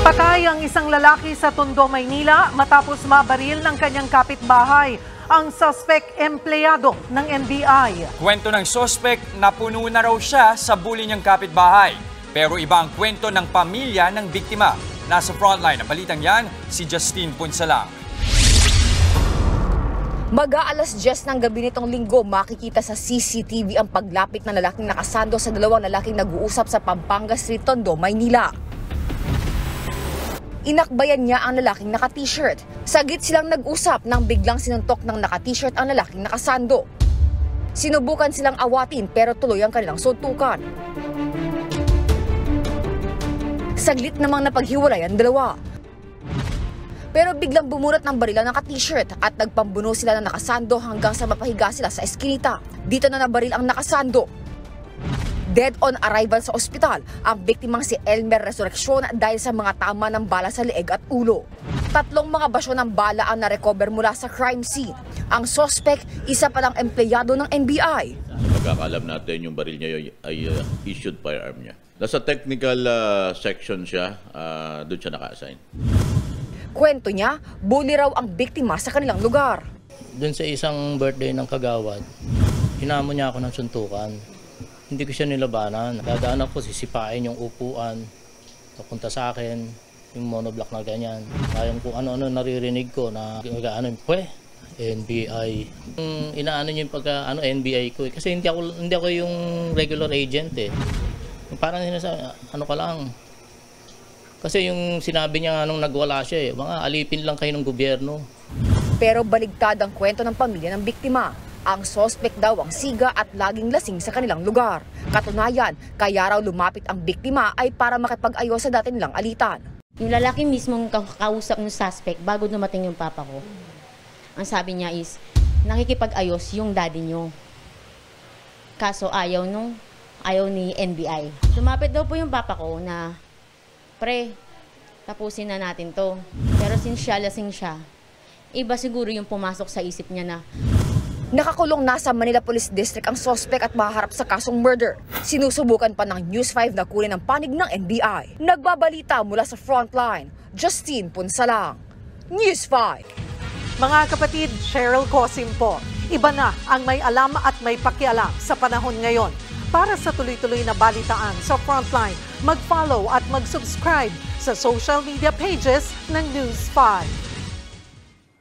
Patay ang isang lalaki sa Tondo, Maynila matapos mabaril ng kanyang kapitbahay. Ang suspect, empleyado ng NBI. Kwento ng suspect, napuno na raw siya sa bully niyang kapitbahay. Pero iba ang kwento ng pamilya ng biktima. Nasa frontline ng balitang yan, si Justine Punsalang. Mag-aalas 10 ng gabi nitong linggo, makikita sa CCTV ang paglapit ng lalaking nakasando sa dalawang lalaking nag-uusap sa Pampanga Street, Tondo, Maynila. Inakbayan niya ang lalaking naka-t-shirt. Saglit silang nag-usap nang biglang sinuntok ng naka-t-shirt ang lalaking nakasando. Sinubukan silang awatin pero tuloy ang kanilang suntukan. Saglit namang napaghiwalay ang dalawa. Pero biglang bumurat ng baril ang naka-t-shirt at nagpambuno sila ng nakasando hanggang sa mapahiga sila sa eskinita. Dito na nabaril ang nakasando. Dead on arrival sa ospital ang biktimang si Elmer Resurreccion dahil sa mga tama ng bala sa leeg at ulo. 3 mga basyo ng bala ang na-recover mula sa crime scene. Ang suspect, isa palang empleyado ng NBI. Pagkakalam natin yung baril niya ay issued firearm niya. Nasa technical section siya, doon siya naka-assign. Kwento niya, bully raw ang biktima sa kanilang lugar. Doon sa isang birthday ng kagawad, hinamon niya ako ng suntukan. Hindi ko siya nilabanan. Dadaan ako, sisipain yung upuan. Papunta sa akin, yung monoblock na ganyan. Kayang kung ano-ano naririnig ko na ano, NBI. Inaano niya yung pagka NBI ko. Kasi hindi ako yung regular agent eh. Parang ano ka lang. Kasi yung sinabi niya nung nagwala siya mga alipin lang kayo ng gobyerno. Pero baligtad ang kwento ng pamilya ng biktima. Ang suspect daw ang siga at laging lasing sa kanilang lugar. Katunayan, kaya raw lumapit ang biktima ay para makipag-ayos sa dati nilang alitan. Yung lalaki mismong kausap ng suspect bago dumating yung papa ko. Ang sabi niya is, nakikipag-ayos yung daddy niyo. Kaso ayaw ni NBI. Lumapit daw po yung papa ko na, pre, tapusin na natin to. Pero since siya lasing siya, iba siguro yung pumasok sa isip niya na, nakakulong na sa Manila Police District ang suspect at maharap sa kasong murder. Sinusubukan pa ng News 5 na kunin ang panig ng NBI. Nagbabalita mula sa frontline, Justine Punsalang, News 5. Mga kapatid, Cheryl Cosim po. Iba na ang may alam at may pakialam sa panahon ngayon. Para sa tuloy-tuloy na balitaan sa frontline, mag-follow at mag-subscribe sa social media pages ng News 5.